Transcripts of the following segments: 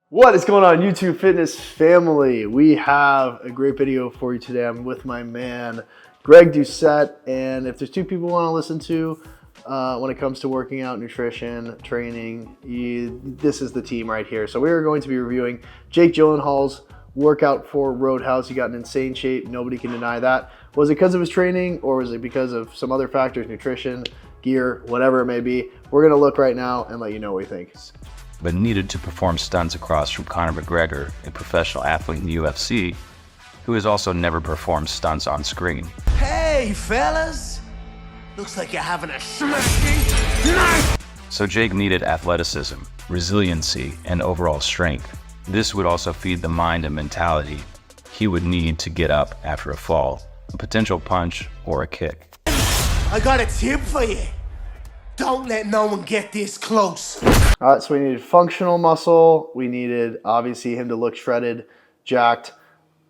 What is going on, YouTube fitness family? We have a great video for you today. I'm with my man, Greg Doucette, and if there's two people you want to listen to when it comes to working out, nutrition, training, this is the team right here. So we are going to be reviewing Jake Gyllenhaal's workout for Roadhouse. He got in insane shape. Nobody can deny that. Was it because of his training, or was it because of some other factors, nutrition, gear, whatever it may be? We're going to look right now and let you know what we think. But needed to perform stunts across from Conor McGregor, a professional athlete in the UFC, who has also never performed stunts on screen. Hey, fellas! Looks like you're having a smashing night! So Jake needed athleticism, resiliency, and overall strength. This would also feed the mind and mentality he would need to get up after a fall, a potential punch, or a kick. I got a tip for you. Don't let no one get this close. All right, so we needed functional muscle. We needed, obviously, him to look shredded, jacked.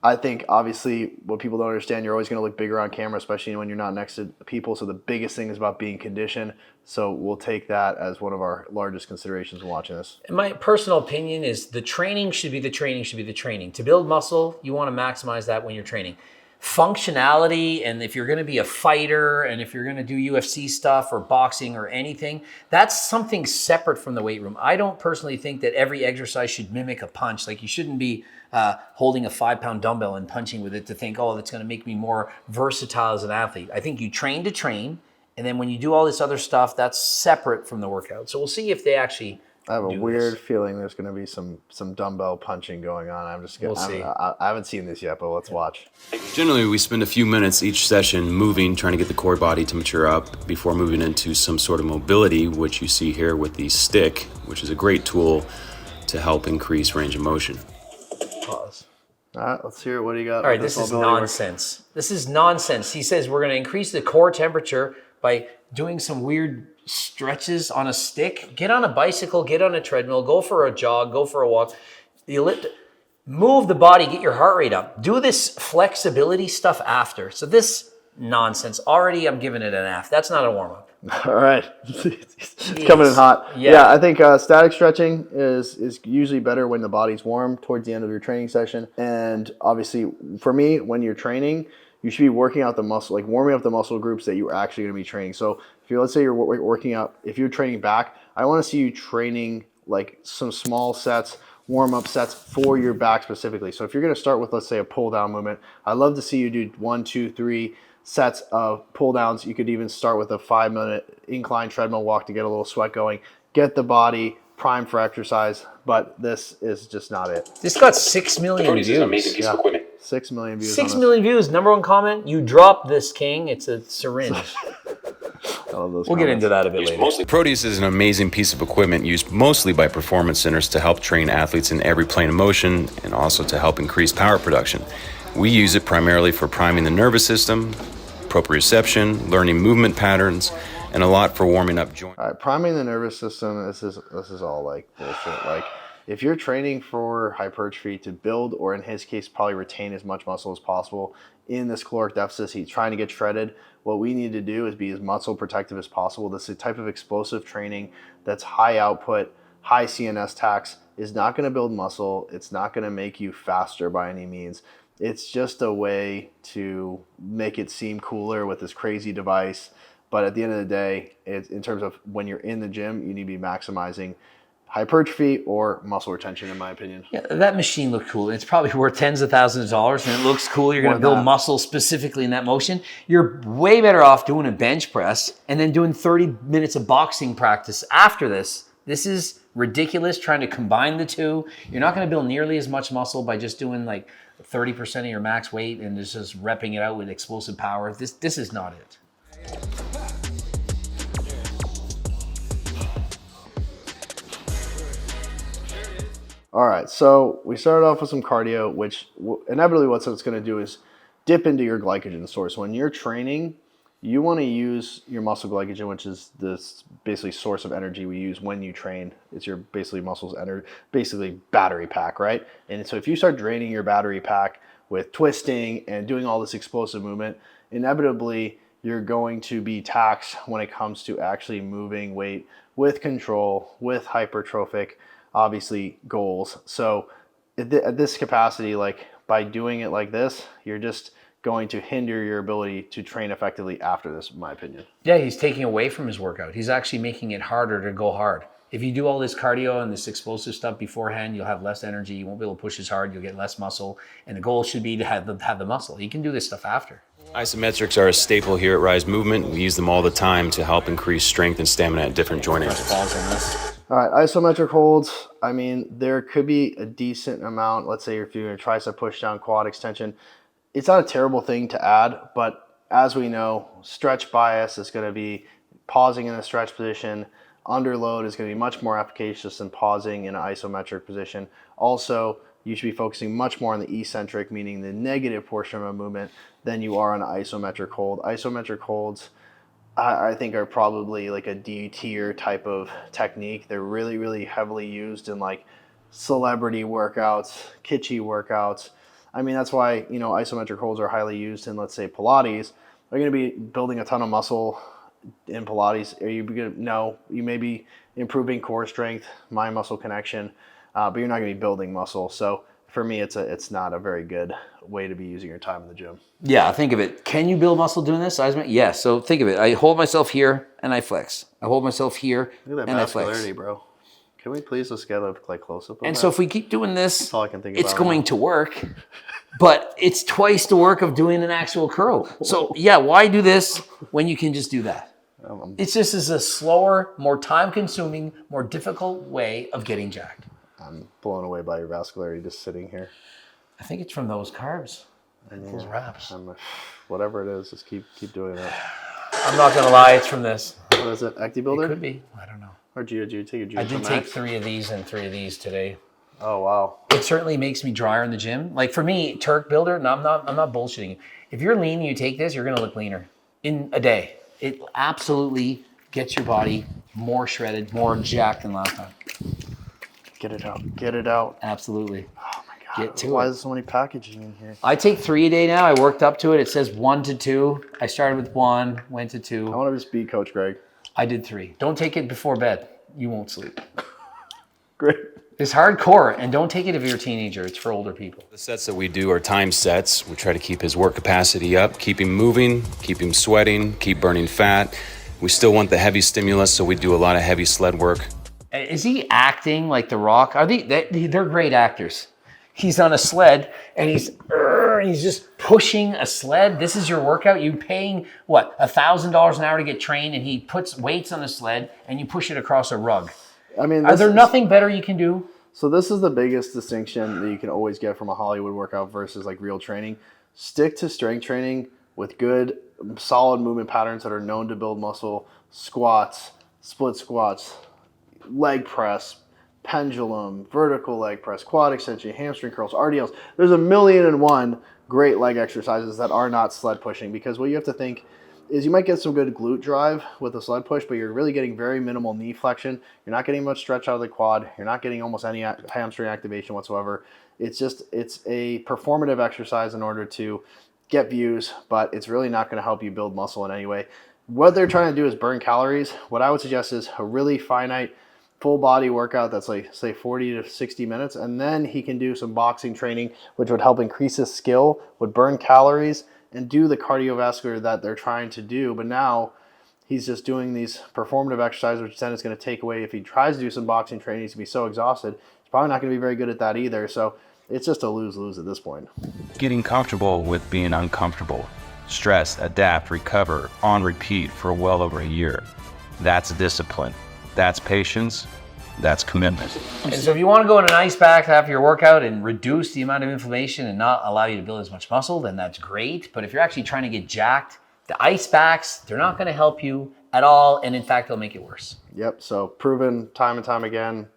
I think, obviously, what people don't understand, you're always going to look bigger on camera, especially when you're not next to people. So the biggest thing is about being conditioned. So we'll take that as one of our largest considerations when watching this. And my personal opinion is the training should be the training. To build muscle, you want to maximize that when you're training. Functionality, and if you're going to be a fighter and if you're going to do UFC stuff or boxing or anything, that's something separate from the weight room. I don't personally think that every exercise should mimic a punch. Like, you shouldn't be holding a 5-pound dumbbell and punching with it to think, oh, that's going to make me more versatile as an athlete. I think you train to train, and then when you do all this other stuff, that's separate from the workout. So we'll see if they actually I have a weird feeling there's going to be some dumbbell punching going on. I'm just gonna, We'll see. I haven't seen this yet, but let's watch. Generally, we spend a few minutes each session moving, trying to get the core body to mature up before moving into some sort of mobility, which you see here with the stick, which is a great tool to help increase range of motion. pause. All right, let's hear it. What do you got? All right, this is nonsense. This is nonsense. He says we're going to increase the core temperature by doing some weird stretches on a stick. Get on a bicycle, get on a treadmill, go for a jog, go for a walk. Move the body, get your heart rate up. Do this flexibility stuff after. So this nonsense, already I'm giving it an F. That's not a warm-up. All right. It's coming in hot. Yeah, I think static stretching is usually better when the body's warm towards the end of your training session. And obviously, for me, when you're training, you should be working out the muscle, like warming up the muscle groups that you're actually going to be training. So if you, let's say you're working out, if you're training back, I want to see you training like some small sets, warm-up sets for your back specifically. So if you're going to start with, let's say, a pull-down movement, I'd love to see you do 1, 2, 3 sets of pull-downs. You could even start with a 5-minute incline treadmill walk to get a little sweat going, get the body primed for exercise, but this is just not it. This got 6 million views. Is an amazing piece of equipment. 6 million views. 6 million views. Number one comment, you dropped this, king. It's a syringe. I love those We'll get into that a bit later. Proteus is an amazing piece of equipment used mostly by performance centers to help train athletes in every plane of motion and also to help increase power production. We use it primarily for priming the nervous system, proprioception, learning movement patterns, and a lot for warming up joints. All right, priming the nervous system, this is all like bullshit. Like, if you're training for hypertrophy to build, or in his case, probably retain as much muscle as possible in this caloric deficit, he's trying to get shredded. What we need to do is be as muscle protective as possible. This is a type of explosive training that's high output, high CNS tax, is not going to build muscle. It's not going to make you faster by any means. It's just a way to make it seem cooler with this crazy device. But at the end of the day, in terms of when you're in the gym, you need to be maximizing hypertrophy or muscle retention, in my opinion. Yeah, that machine looked cool. It's probably worth tens of thousands of dollars, and it looks cool. You're going to build muscle specifically in that motion. You're way better off doing a bench press and then doing 30 minutes of boxing practice after this. This is ridiculous, trying to combine the two. You're not going to build nearly as much muscle by just doing like 30% of your max weight and just repping it out with explosive power. This is not it. All right, so we started off with some cardio, which inevitably what it's going to do is dip into your glycogen source. When you're training, you want to use your muscle glycogen, which is this basically source of energy we use when you train. It's your basically muscles energy, basically battery pack, right? And so if you start draining your battery pack with twisting and doing all this explosive movement, inevitably you're going to be taxed when it comes to actually moving weight with control, with hypertrophic obviously goals. So at this capacity, like by doing it like this, you're just going to hinder your ability to train effectively after this, in my opinion. Yeah, he's taking away from his workout. He's actually making it harder to go hard. If you do all this cardio and this explosive stuff beforehand, you'll have less energy. You won't be able to push as hard. You'll get less muscle. And the goal should be to have the muscle. You can do this stuff after. Isometrics are a staple here at Rise Movement. We use them all the time to help increase strength and stamina at different joint angles. All right, isometric holds. I mean, there could be a decent amount. Let's say if you're doing a tricep push down, quad extension. It's not a terrible thing to add, but as we know, stretch bias is going to be pausing in a stretch position. Under load is going to be much more efficacious than pausing in an isometric position. Also, you should be focusing much more on the eccentric, meaning the negative portion of a movement, than you are on an isometric hold. Isometric holds, I think, are probably like a D tier type of technique. They're really, really heavily used in like celebrity workouts, kitschy workouts. I mean, that's why, you know, isometric holds are highly used in, let's say, Pilates. Are you going to be building a ton of muscle in Pilates? Are you going to, no, you may be improving core strength, mind muscle connection, but you're not going to be building muscle. So for me, it's not a very good way to be using your time in the gym. Yeah, think of it. Can you build muscle doing this? Yes. So think of it. I hold myself here and I flex. I hold myself here and I flex. Look at that vascularity, bro. Can we please just get a like close up? And so if we keep doing this, that's all I can think about. It's going to work, but it's twice the work of doing an actual curl. So yeah, why do this when you can just do that? It's just as a slower, more time-consuming, more difficult way of getting jacked. I'm blown away by your vascularity just sitting here. I think it's from those carbs, those wraps. Whatever it is, just keep doing it. I'm not gonna lie, it's from this. What is it? Acti Builder? It could be. I don't know. Or did you take your juice? I did take 3 of these and 3 of these today. Oh wow! It certainly makes me drier in the gym. Like for me, Turk Builder. No, I'm not bullshitting. If you're lean and you take this, you're gonna look leaner in a day. It absolutely gets your body more shredded, more jacked than last time. Get it out. Get it out. Absolutely. Oh my God. Get to Why it. is there so many packaging in here? I take 3 a day now. I worked up to it. It says 1 to 2. I started with 1, went to 2. I want to just be Coach Greg. I did 3. Don't take it before bed. You won't sleep. Great. It's hardcore, and don't take it if you're a teenager. It's for older people. The sets that we do are time sets. We try to keep his work capacity up, keep him moving, keep him sweating, keep burning fat. We still want the heavy stimulus, so we do a lot of heavy sled work. Is he acting like The Rock? They're great actors. He's on a sled, and he's just pushing a sled. This is your workout. You're paying, what, $1,000 an hour to get trained, and he puts weights on a sled, and you push it across a rug. I mean, Are there nothing better you can do? So this is the biggest distinction that you can always get from a Hollywood workout versus like real training. Stick to strength training with good, solid movement patterns that are known to build muscle. Squats, split squats, leg press, pendulum, vertical leg press, quad extension, hamstring curls, RDLs. There's 1,000,001 great leg exercises that are not sled pushing, because what you have to think is you might get some good glute drive with a sled push, but you're really getting very minimal knee flexion. You're not getting much stretch out of the quad. You're not getting almost any hamstring activation whatsoever. It's a performative exercise in order to get views, but it's really not going to help you build muscle in any way. What they're trying to do is burn calories. What I would suggest is a really finite full body workout that's like, say, 40 to 60 minutes, and then he can do some boxing training, which would help increase his skill, would burn calories, and do the cardiovascular that they're trying to do. But now he's just doing these performative exercises, which then is going to take away. If he tries to do some boxing training, he's going to be so exhausted. He's probably not going to be very good at that either. So it's just a lose-lose at this point. Getting comfortable with being uncomfortable. Stress, adapt, recover, on repeat for well over a year. That's discipline. That's patience. That's commitment. And so if you want to go in an ice bath after your workout and reduce the amount of inflammation and not allow you to build as much muscle, then that's great. But if you're actually trying to get jacked, the ice baths, they're not going to help you at all. And in fact, they'll make it worse. Yep. So proven time and time again.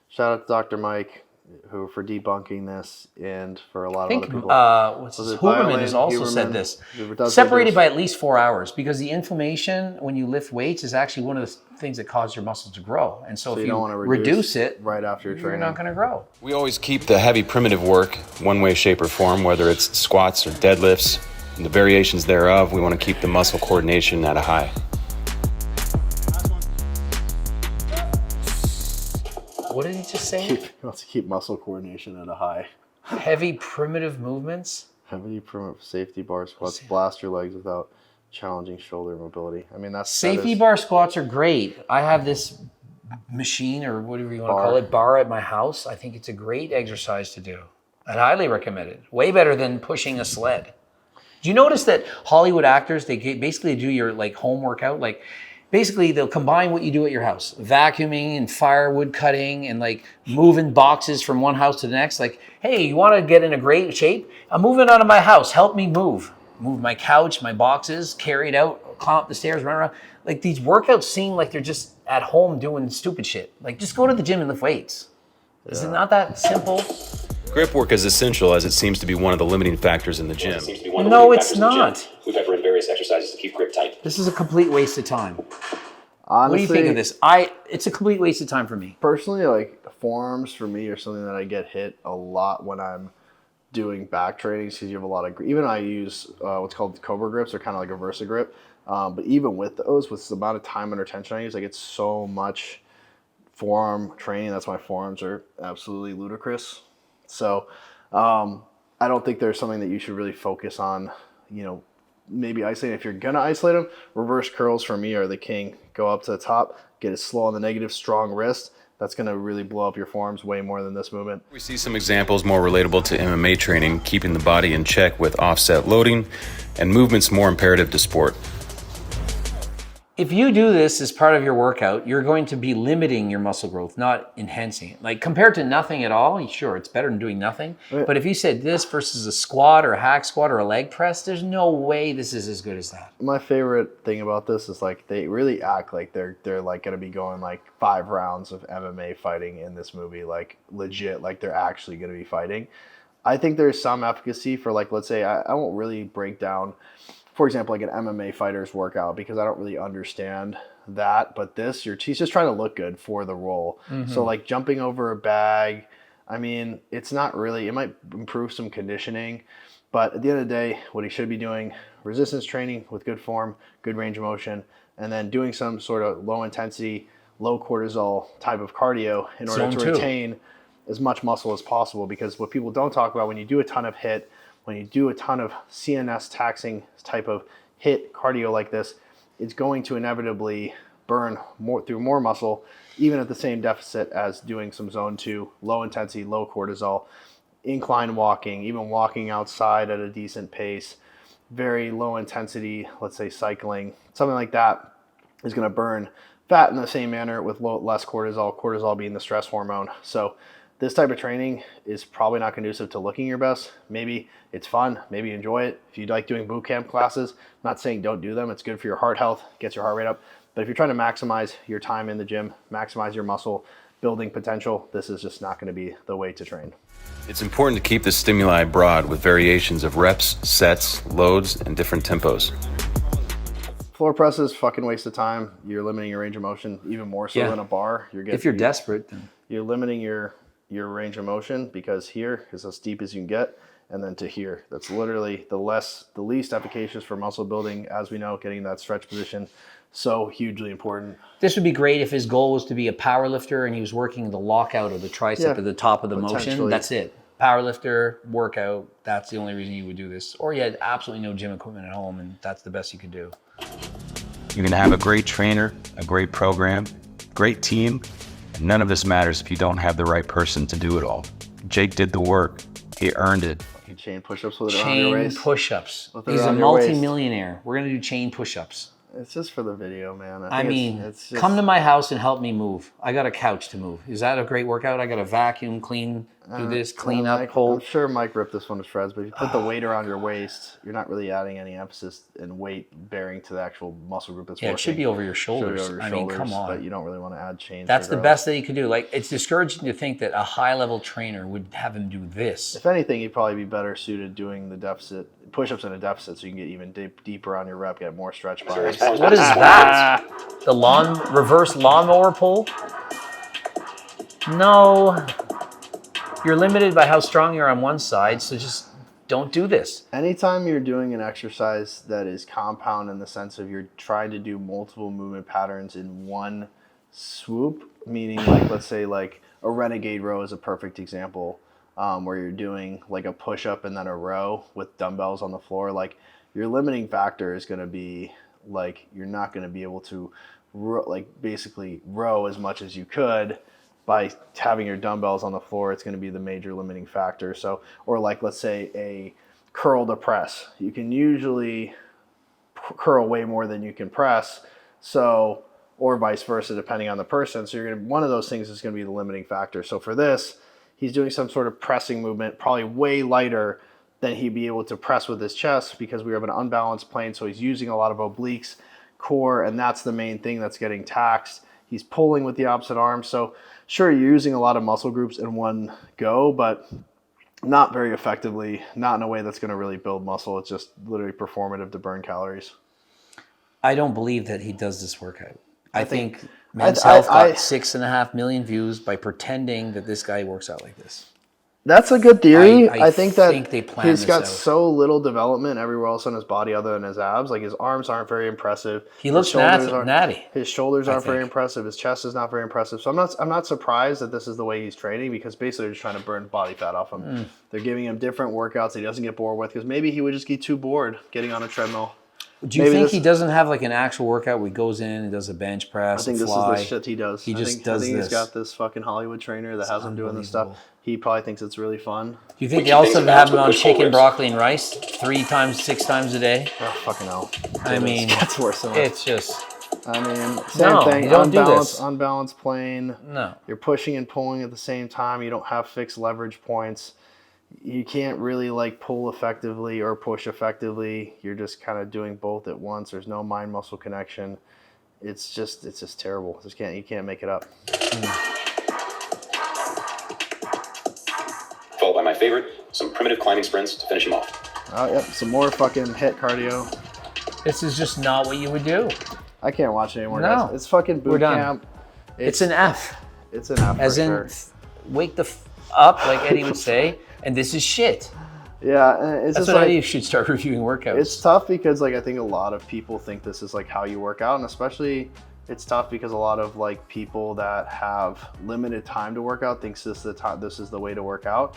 Shout out to Dr. Mike, who for debunking this, and for a lot of other people. Huberman has also said this. Separated by at least 4 hours, because the inflammation when you lift weights is actually one of the things that cause your muscles to grow. And so if you don't want to reduce it right after your training, you're not going to grow. We always keep the heavy primitive work one way, shape, or form, whether it's squats or deadlifts, and the variations thereof. We want to keep the muscle coordination at a high. What did he just say? He wants to keep muscle coordination at a high. Heavy primitive movements. Heavy primitive safety bar squats. Blast your legs without challenging shoulder mobility. I mean, Safety bar squats are great. I have this machine or whatever you want to call it, bar at my house. I think it's a great exercise to do. I'd highly recommend it. Way better than pushing a sled. Do you notice that Hollywood actors, they basically do your like home workout? Like basically they'll combine what you do at your house, vacuuming and firewood cutting and like moving boxes from one house to the next. Like, hey, you want to get in a great shape? I'm moving out of my house. Help me move. Move my couch, my boxes, carry it out, climb up the stairs, run around. Like these workouts seem like they're just at home doing stupid shit. Like just go to the gym and lift weights. Is it not that simple? Grip work is essential as it seems to be one of the limiting factors in the gym. No, it's not. We've recommended various exercises to keep grip tight. This is a complete waste of time. Honestly, What do you think of this? It's a complete waste of time for me. Personally, like forearms for me are something that I get hit a lot when I'm doing back trainings because you have a lot of, even I use what's called Cobra grips. They're kind of like a Versa grip. But even with those, with the amount of time under tension I use, I get so much forearm training. That's why forearms are absolutely ludicrous. So I don't think there's something that you should really focus on, you know, maybe isolate. If you're going to isolate them, reverse curls for me are the king. Go up to the top, get it slow on the negative, strong wrist. That's going to really blow up your forearms way more than this movement. We see some examples more relatable to MMA training, keeping the body in check with offset loading and movements more imperative to sport. If you do this as part of your workout, you're going to be limiting your muscle growth, not enhancing it. Like compared to nothing at all, sure, it's better than doing nothing. Right. But if you said this versus a squat or a hack squat or a leg press, there's no way this is as good as that. My favorite thing about this is like they really act like they're like going to be going like 5 rounds of MMA fighting in this movie, like legit, like they're actually going to be fighting. I think there's some efficacy for like, let's say, I won't really break down, for example, like an MMA fighter's workout because I don't really understand that. But this, he's just trying to look good for the role. Mm-hmm. So like jumping over a bag, I mean, it's not really, it might improve some conditioning. But at the end of the day, what he should be doing, resistance training with good form, good range of motion, and then doing some sort of low intensity, low cortisol type of cardio in order to retain as much muscle as possible. Because what people don't talk about when you do a ton of HIIT, when you do a ton of CNS taxing type of HIIT cardio like this, it's going to inevitably burn more through more muscle, even at the same deficit as doing some zone 2, low intensity, low cortisol, incline walking, even walking outside at a decent pace, very low intensity, let's say cycling, something like that is going to burn fat in the same manner with less cortisol being the stress hormone. So this type of training is probably not conducive to looking your best. Maybe it's fun, maybe you enjoy it. If you like doing boot camp classes, I'm not saying don't do them. It's good for your heart health, gets your heart rate up. But if you're trying to maximize your time in the gym, maximize your muscle building potential, this is just not going to be the way to train. It's important to keep the stimuli broad with variations of reps, sets, loads, and different tempos. Floor press is fucking waste of time. You're limiting your range of motion even more so than a bar. If you're desperate, then you're limiting your range of motion because here is as deep as you can get, and then to here. That's literally the least efficacious for muscle building. As we know, getting that stretch position, so hugely important. This would be great if his goal was to be a power lifter and he was working the lockout of the tricep at the top of the motion. That's it. Power lifter, workout, that's the only reason you would do this. Or you had absolutely no gym equipment at home and that's the best you could do. You can have a great trainer, a great program, great team, and none of this matters if you don't have the right person to do it all. Jake did the work. He earned it. Chain push-ups with it around your waist. Chain push-ups. He's a multi-millionaire. We're going to do chain push-ups. It's just for the video, man. I mean, it's just... come to my house and help me move. I got a couch to move. Is that a great workout? I got to vacuum, clean, do this, clean up, I'm sure Mike ripped this one to shreds, but if you put the weight around your waist, you're not really adding any emphasis and weight bearing to the actual muscle group that's working. It should be over your shoulders. I mean, come on. But you don't really want to add chains. That's the best that you could do. Like, it's discouraging to think that a high-level trainer would have him do this. If anything, you'd probably be better suited doing the deficit, push-ups in a deficit, so you can get even deeper on your rep, get more stretch bars. What is that? The reverse lawnmower pull? No. You're limited by how strong you are on one side, so just don't do this. Anytime you're doing an exercise that is compound in the sense of you're trying to do multiple movement patterns in one swoop, meaning like, let's say like a renegade row is a perfect example, where you're doing like a push-up and then a row with dumbbells on the floor. Like, your limiting factor is going to be like, you're not going to be able to basically row as much as you could by having your dumbbells on the floor. It's going to be the major limiting factor. So, or like, let's say a curl to press, you can usually curl way more than you can press. So, or vice versa, depending on the person. So one of those things is going to be the limiting factor. So for this, he's doing some sort of pressing movement, probably way lighter than he'd be able to press with his chest, because we have an unbalanced plane. So he's using a lot of obliques, core, and that's the main thing that's getting taxed. He's pulling with the opposite arm. So sure, you're using a lot of muscle groups in one go, but not very effectively, not in a way that's going to really build muscle. It's just literally performative to burn calories. I don't believe that he does this workout. I think Men's Health got 6.5 million views by pretending that this guy works out like this. That's a good theory. I think that he's got so little development everywhere else on his body other than his abs. Like, his arms aren't very impressive. He looks natty. His shoulders aren't very impressive. His chest is not very impressive. So I'm not surprised that this is the way he's training, because basically they're just trying to burn body fat off him. They're giving him different workouts that he doesn't get bored with, because maybe he would just get too bored getting on a treadmill. Do you think he doesn't have like an actual workout where he goes in and does a bench press? I think this is the shit he does. He just does this. I think he's got this fucking Hollywood trainer that has him doing this stuff. He probably thinks it's really fun. Do you think they also have him on chicken, broccoli, and rice 6 times a day? Oh, fucking hell. I mean, it's worse than that. It's just... I mean, same thing. You don't do this. Unbalanced plane. No. You're pushing and pulling at the same time. You don't have fixed leverage points. You can't really like pull effectively or push effectively. You're just kind of doing both at once. There's no mind muscle connection. It's just terrible. You can't make it up. Followed by my favorite, some primitive climbing sprints to finish him off. Oh, yep. Some more fucking HIIT cardio. This is just not what you would do. I can't watch it anymore, No. guys. It's fucking boot camp. It's an F. It's an F. As in, wake the up, like Eddie would say, and this is shit. Yeah, and that's what Eddie should start reviewing workouts. It's tough because like I think a lot of people think this is like how you work out, and especially it's tough because a lot of like people that have limited time to work out thinks this is the way to work out.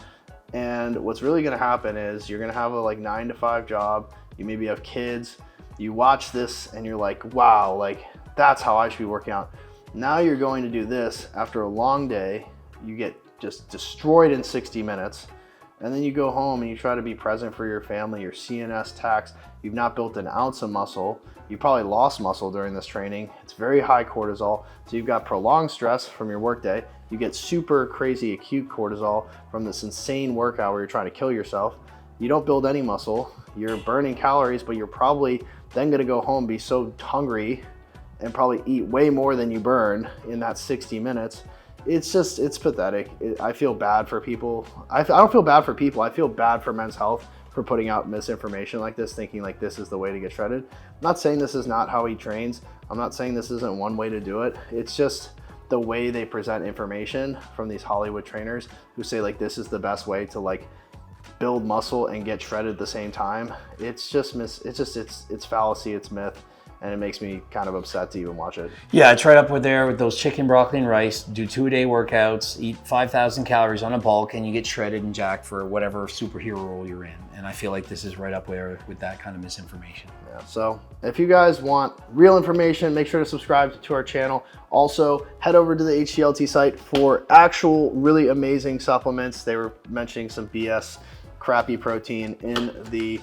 And what's really going to happen is you're going to have a like 9-to-5 job. You maybe have kids. You watch this and you're like, wow, like that's how I should be working out. Now you're going to do this after a long day. You get just destroyed in 60 minutes. And then you go home and you try to be present for your family, your CNS taxed. You've not built an ounce of muscle. You probably lost muscle during this training. It's very high cortisol. So you've got prolonged stress from your workday. You get super crazy acute cortisol from this insane workout where you're trying to kill yourself. You don't build any muscle. You're burning calories, but you're probably then gonna go home, be so hungry and probably eat way more than you burn in that 60 minutes. It's pathetic. I feel bad for people. I don't feel bad for people. I feel bad for Men's Health for putting out misinformation like this, thinking like this is the way to get shredded. I'm not saying this is not how he trains. I'm not saying this isn't one way to do it. It's just the way they present information from these Hollywood trainers who say like this is the best way to like build muscle and get shredded at the same time. It's fallacy, it's myth. And it makes me kind of upset to even watch it. Yeah, it's right up there with those chicken, broccoli, and rice. Do 2-a-day workouts, eat 5,000 calories on a bulk, and you get shredded and jacked for whatever superhero role you're in. And I feel like this is right up there with that kind of misinformation. Yeah, so if you guys want real information, make sure to subscribe to our channel. Also, head over to the HCLT site for actual really amazing supplements. They were mentioning some BS crappy protein in the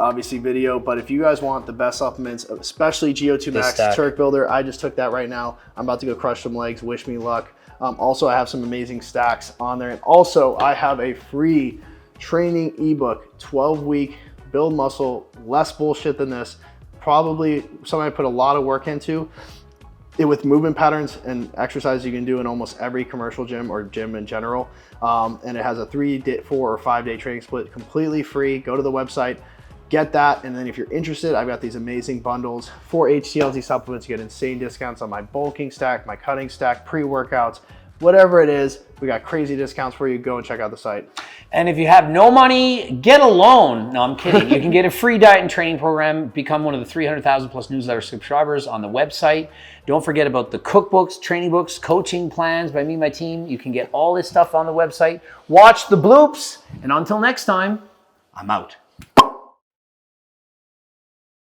obviously video, but if you guys want the best supplements, especially GO2 Max Turk Builder, I just took that right now. I'm about to go crush some legs. Wish me luck. Also, I have some amazing stacks on there, and also I have a free training ebook, 12-week build muscle, less bullshit than this. Probably something I put a lot of work into. With movement patterns and exercises you can do in almost every commercial gym or gym in general. And it has a 3, 4, or 5-day training split, completely free. Go to the website, get that. And then if you're interested, I've got these amazing bundles for HCLT supplements. You get insane discounts on my bulking stack, my cutting stack, pre-workouts, whatever it is, we got crazy discounts for you. Go and check out the site. And if you have no money, get a loan. No, I'm kidding. You can get a free diet and training program, become one of the 300,000 plus newsletter subscribers on the website. Don't forget about the cookbooks, training books, coaching plans by me and my team. You can get all this stuff on the website. Watch the bloops. And until next time, I'm out.